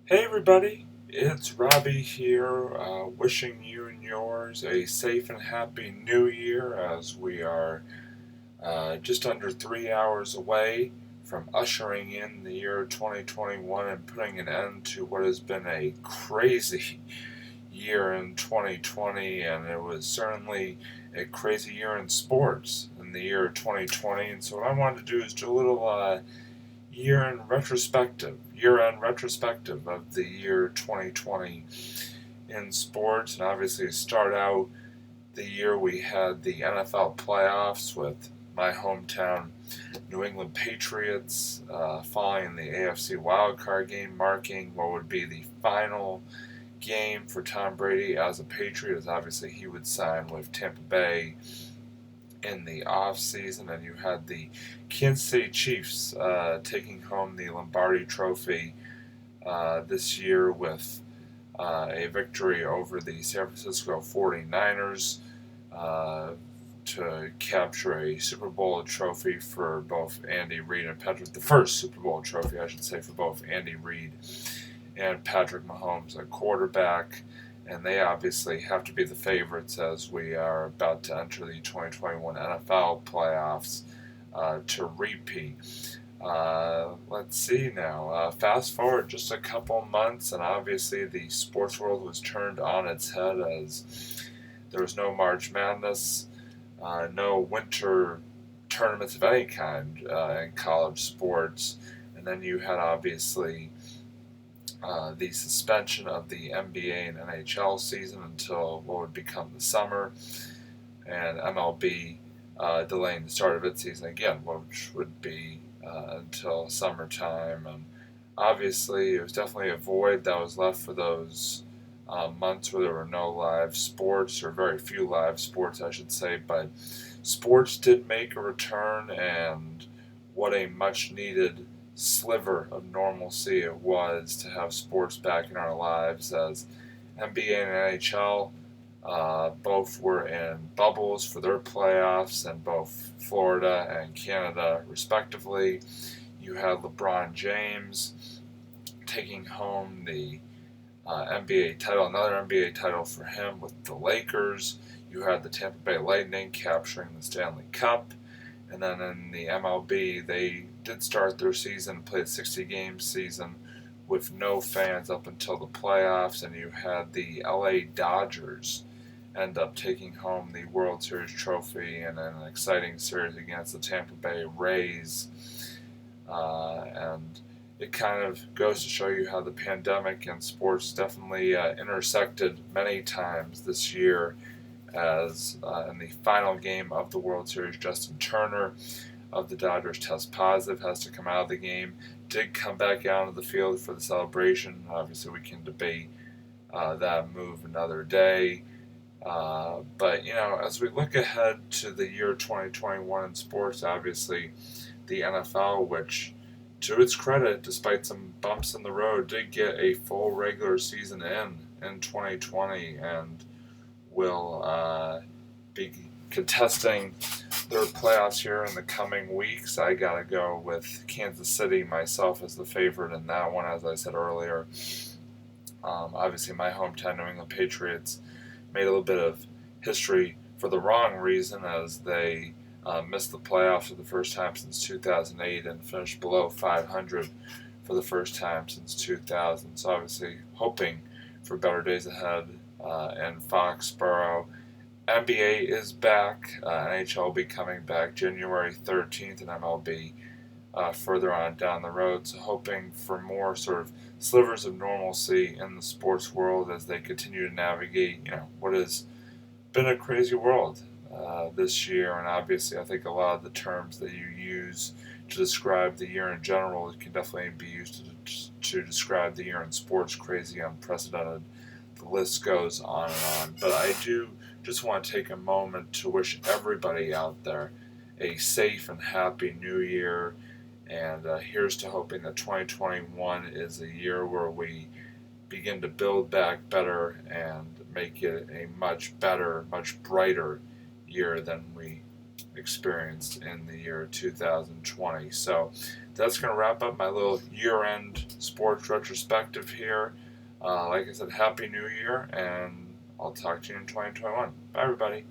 Hey everybody, it's Robbie here, wishing you and yours a safe and happy new year as we are just under 3 hours away from ushering in the year 2021 and putting an end to what has been a crazy year in 2020, and it was certainly a crazy year in sports in the year 2020. And so, what I wanted to do is do a little year-end retrospective of the year 2020 in sports, and obviously start out the year we had the NFL playoffs with my hometown New England Patriots falling the AFC wildcard game, marking what would be the final game for Tom Brady as a Patriot, as obviously he would sign with Tampa Bay in the off season, and you had the Kansas City Chiefs taking home the Lombardi Trophy this year with a victory over the San Francisco 49ers to capture a Super Bowl trophy for both Andy Reid and Patrick. The first Super Bowl trophy, I should say, for both Andy Reid and Patrick Mahomes, a quarterback. And they obviously have to be the favorites as we are about to enter the 2021 NFL playoffs to repeat. Let's see now. Fast forward just a couple months, and obviously the sports world was turned on its head as there was no March Madness, no winter tournaments of any kind in college sports, and then you had obviously the suspension of the NBA and NHL season until what would become the summer, and MLB delaying the start of its season again, which would be until summertime. And obviously, it was definitely a void that was left for those months where there were no live sports, or very few live sports, I should say. But sports did make a return, and what a much needed sliver of normalcy it was to have sports back in our lives, as NBA and NHL both were in bubbles for their playoffs in both Florida and Canada, respectively. You had LeBron James taking home the NBA title, another NBA title for him with the Lakers. You had the Tampa Bay Lightning capturing the Stanley Cup. And then in the MLB, they did start their season, played a 60-game season with no fans up until the playoffs, and you had the LA Dodgers end up taking home the World Series trophy in an exciting series against the Tampa Bay Rays. And it kind of goes to show you how the pandemic and sports definitely intersected many times this year, as in the final game of the World Series, Justin Turner of the Dodgers tests positive, has to come out of the game, did come back out of the field for the celebration. Obviously, we can debate that move another day. But, as we look ahead to the year 2021 in sports, obviously the NFL, which, to its credit, despite some bumps in the road, did get a full regular season in 2020, and will be contesting their playoffs here in the coming weeks. I gotta go with Kansas City myself as the favorite in that one, as I said earlier. Obviously, my hometown New England Patriots made a little bit of history for the wrong reason, as they missed the playoffs for the first time since 2008 and finished below 500 for the first time since 2000. So obviously hoping for better days ahead in Foxborough. NBA is back. NHL will be coming back January 13th, and MLB further on down the road. So hoping for more sort of slivers of normalcy in the sports world as they continue to navigate, what has been a crazy world this year. And obviously, I think a lot of the terms that you use to describe the year in general can definitely be used to describe the year in sports: crazy, unprecedented. The list goes on and on. But I do just want to take a moment to wish everybody out there a safe and happy new year. And here's to hoping that 2021 is a year where we begin to build back better and make it a much better, much brighter year than we experienced in the year 2020. So that's going to wrap up my little year-end sports retrospective here. Like I said, Happy New Year, and I'll talk to you in 2021. Bye, everybody.